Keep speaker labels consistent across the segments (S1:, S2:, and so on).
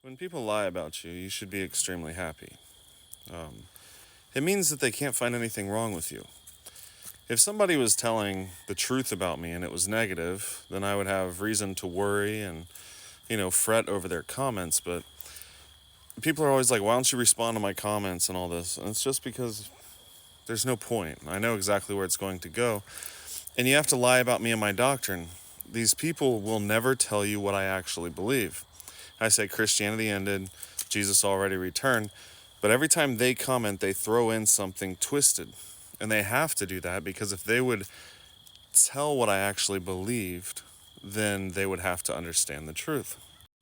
S1: When people lie about you, you should be extremely happy. Um, it means that they can't find anything wrong with you. If somebody was telling the truth about me and it was negative, then I would have reason to worry and, fret over their comments. But people are always like, why don't you respond to my comments and all this? And it's just because there's no point. I know exactly where it's going to go. And you have to lie about me and my doctrine. These people will never tell you what I actually believe. I say Christianity ended, Jesus already returned, but every time they comment, they throw in something twisted. And they have to do that because if they would tell what I actually believed, then they would have to understand the truth.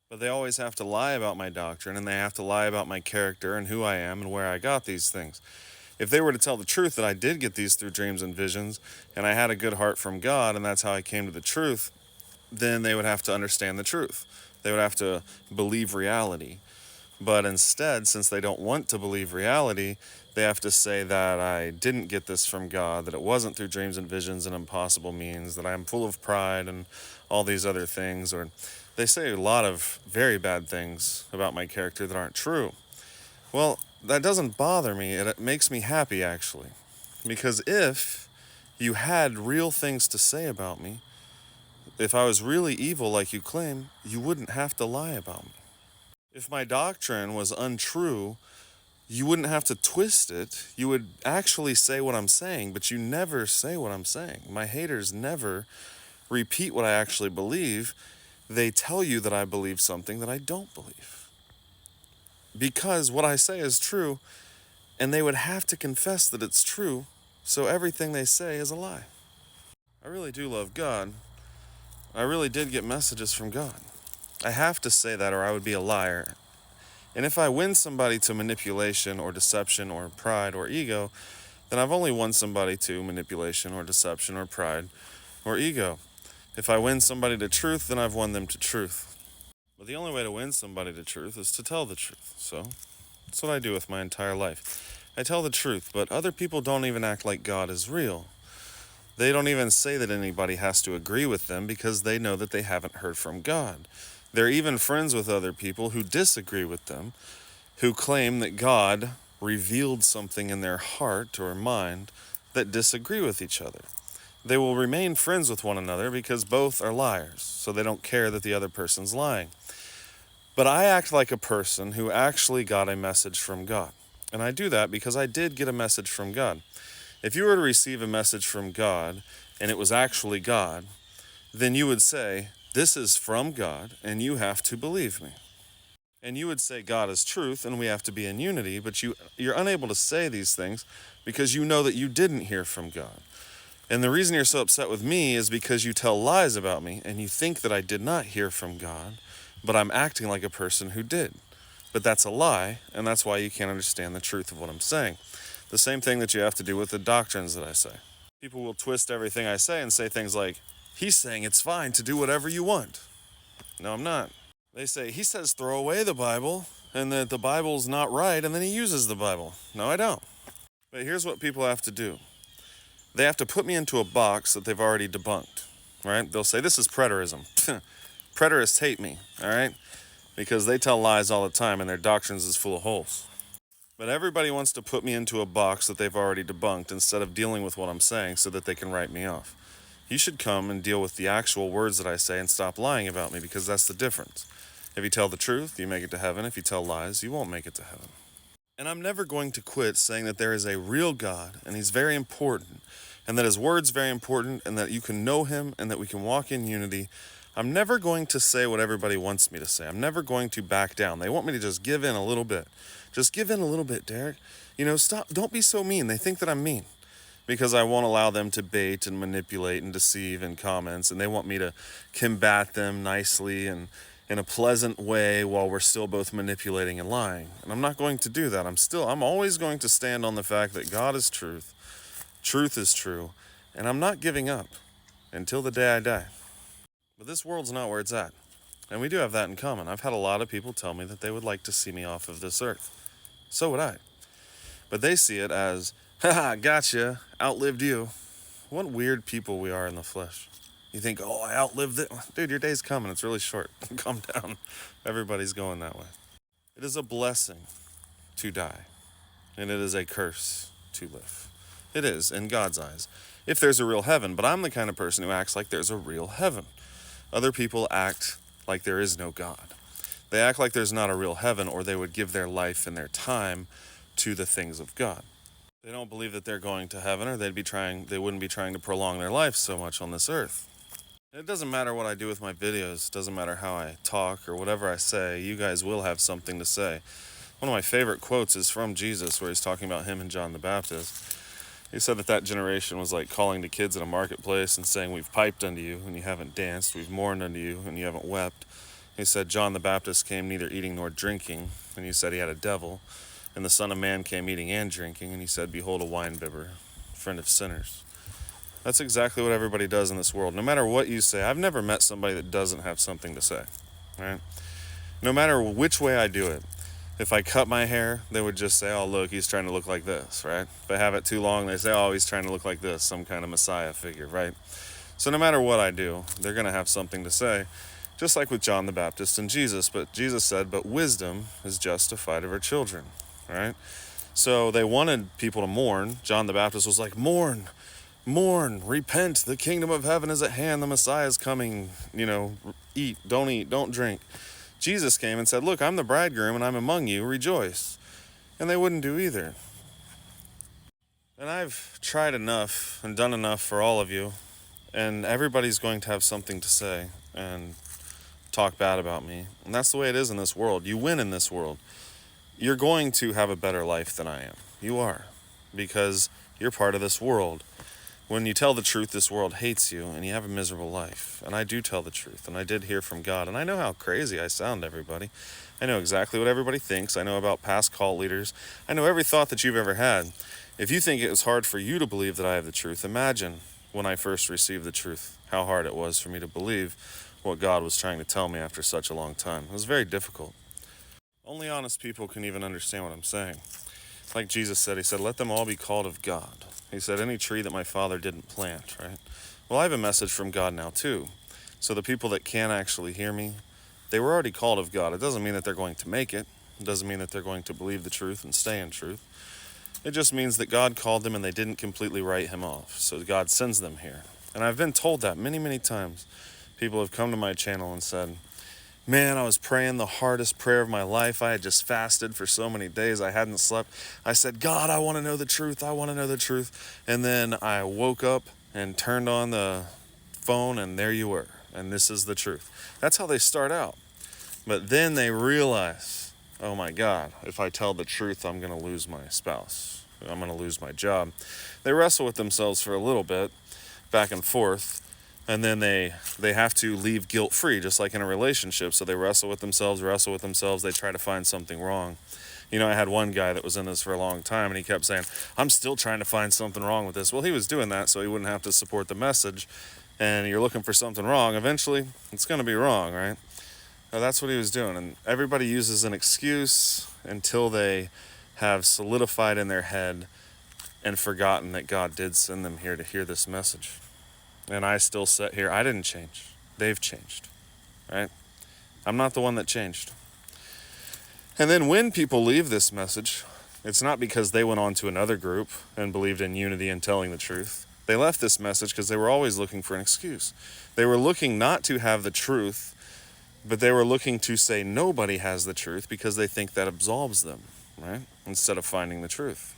S1: But they always have to lie about my doctrine, and they have to lie about my character and who I am and where I got these things. If they were to tell the truth that I did get these through dreams and visions, and I had a good heart from God, and that's how I came to the truth, then they would have to understand the truth. They would have to believe reality. But instead, since they don't want to believe reality, they have to say that I didn't get this from God, that it wasn't through dreams and visions and impossible means, that I am full of pride and all these other things. Or they say a lot of very bad things about my character that aren't true. Well, that doesn't bother me. It makes me happy, actually. Because if you had real things to say about me, if I was really evil like you claim, you wouldn't have to lie about me. If my doctrine was untrue, you wouldn't have to twist it. You would actually say what I'm saying, but you never say what I'm saying. My haters never repeat what I actually believe. They tell you that I believe something that I don't believe. Because what I say is true, and they would have to confess that it's true, so everything they say is a lie. I really do love God. I really did get messages from God. I have to say that or I would be a liar. And if I win somebody to manipulation or deception or pride or ego, then I've only won somebody to manipulation or deception or pride or ego. If I win somebody to truth, then I've won them to truth. But the only way to win somebody to truth is to tell the truth. So that's what I do with my entire life. I tell the truth, but other people don't even act like God is real. They don't even say that anybody has to agree with them because they know that they haven't heard from God. They're even friends with other people who disagree with them, who claim that God revealed something in their heart or mind that disagree with each other. They will remain friends with one another because both are liars, so they don't care that the other person's lying. But I act like a person who actually got a message from God. And I do that because I did get a message from God. If you were to receive a message from God and it was actually God, then you would say, "This is from God, and you have to believe me." And you would say God is truth and we have to be in unity, but you're unable to say these things because you know that you didn't hear from God. And the reason you're so upset with me is because you tell lies about me and you think that I did not hear from God, but I'm acting like a person who did. But that's a lie, and that's why you can't understand the truth of what I'm saying. The same thing that you have to do with the doctrines that I say. People will twist everything I say and say things like, he's saying it's fine to do whatever you want. No, I'm not. They say, he says throw away the Bible and that the Bible's not right, and then he uses the Bible. No, I don't. But here's what people have to do. They have to put me into a box that they've already debunked, right? They'll say, this is preterism. Preterists hate me, all right? Because they tell lies all the time and their doctrines is full of holes. But everybody wants to put me into a box that they've already debunked instead of dealing with what I'm saying so that they can write me off. You should come and deal with the actual words that I say and stop lying about me, because that's the difference. If you tell the truth, you make it to heaven. If you tell lies, you won't make it to heaven. And I'm never going to quit saying that there is a real God, and he's very important, and that his word's very important, and that you can know him, and that we can walk in unity. I'm never going to say what everybody wants me to say. I'm never going to back down. They want me to just give in a little bit. Just give in a little bit, Derek. Stop. Don't be so mean. They think that I'm mean because I won't allow them to bait and manipulate and deceive in comments, and they want me to combat them nicely and in a pleasant way while we're still both manipulating and lying. And I'm not going to do that. I'm always going to stand on the fact that God is truth, truth is true, and I'm not giving up until the day I die. But this world's not where it's at. And we do have that in common. I've had a lot of people tell me that they would like to see me off of this earth. So would I. But they see it as, haha, gotcha, outlived you. What weird people we are in the flesh. You think, oh, I outlived it. Dude, your day's coming. It's really short. Calm down. Everybody's going that way. It is a blessing to die, and it is a curse to live. It is, in God's eyes, if there's a real heaven. But I'm the kind of person who acts like there's a real heaven. Other people act like there is no God. They act like there's not a real heaven, or they would give their life and their time to the things of God. They don't believe that they're going to heaven, or they wouldn't be trying to prolong their life so much on this earth. It doesn't matter what I do with my videos. It doesn't matter how I talk or whatever I say. You guys will have something to say. One of my favorite quotes is from Jesus, where he's talking about him and John the Baptist. He said that generation was like calling to kids in a marketplace and saying, "We've piped unto you and you haven't danced. We've mourned unto you and you haven't wept." He said John the Baptist came neither eating nor drinking, and he said he had a devil. And the Son of Man came eating and drinking, and he said, "Behold, a winebibber, friend of sinners." That's exactly what everybody does in this world. No matter what you say, I've never met somebody that doesn't have something to say, right? No matter which way I do it. If I cut my hair, they would just say, "Oh, look, he's trying to look like this," right? If I have it too long, they say, "Oh, he's trying to look like this," some kind of Messiah figure, right? So no matter what I do, they're going to have something to say, just like with John the Baptist and Jesus. But Jesus said, "But wisdom is justified of her children," right? So they wanted people to mourn. John the Baptist was like, "Mourn, mourn, repent, the kingdom of heaven is at hand, the Messiah is coming, eat, don't drink." Jesus came and said, "Look, I'm the bridegroom and I'm among you, rejoice." And they wouldn't do either. And I've tried enough and done enough for all of you, and everybody's going to have something to say and talk bad about me. And that's the way it is in this world. You win in this world. You're going to have a better life than I am. You are, because you're part of this world. When you tell the truth, this world hates you, and you have a miserable life. And I do tell the truth, and I did hear from God. And I know how crazy I sound to everybody. I know exactly what everybody thinks. I know about past cult leaders. I know every thought that you've ever had. If you think it was hard for you to believe that I have the truth, imagine when I first received the truth, how hard it was for me to believe what God was trying to tell me after such a long time. It was very difficult. Only honest people can even understand what I'm saying. Like Jesus said, he said, "Let them all be called of God." He said, "Any tree that my Father didn't plant," right? Well, I have a message from God now too. So the people that can actually hear me, they were already called of God. It doesn't mean that they're going to make it. It doesn't mean that they're going to believe the truth and stay in truth. It just means that God called them and they didn't completely write him off. So God sends them here. And I've been told that many, many times. People have come to my channel and said, "Man, I was praying the hardest prayer of my life. I had just fasted for so many days. I hadn't slept. I said, 'God, I want to know the truth. I want to know the truth.' And then I woke up and turned on the phone, and there you were. And this is the truth." That's how they start out. But then they realize, "Oh my God, if I tell the truth, I'm going to lose my spouse. I'm going to lose my job." They wrestle with themselves for a little bit, back and forth. And then they have to leave guilt-free, just like in a relationship. So they wrestle with themselves. They try to find something wrong. I had one guy that was in this for a long time, and he kept saying, "I'm still trying to find something wrong with this." Well, he was doing that so he wouldn't have to support the message. And you're looking for something wrong. Eventually, it's going to be wrong, right? Now, that's what he was doing. And everybody uses an excuse until they have solidified in their head and forgotten that God did send them here to hear this message. And I still sit here. I didn't change. They've changed, right? I'm not the one that changed. And then when people leave this message, it's not because they went on to another group and believed in unity and telling the truth. They left this message because they were always looking for an excuse. They were looking not to have the truth, but they were looking to say nobody has the truth because they think that absolves them, right? Instead of finding the truth.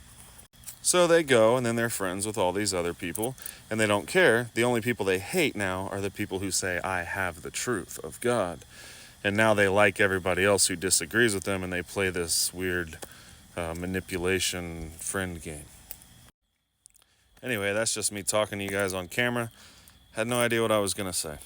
S1: So they go, and then they're friends with all these other people, and they don't care. The only people they hate now are the people who say, "I have the truth of God." And now they like everybody else who disagrees with them, and they play this weird manipulation friend game. Anyway, that's just me talking to you guys on camera. Had no idea what I was going to say.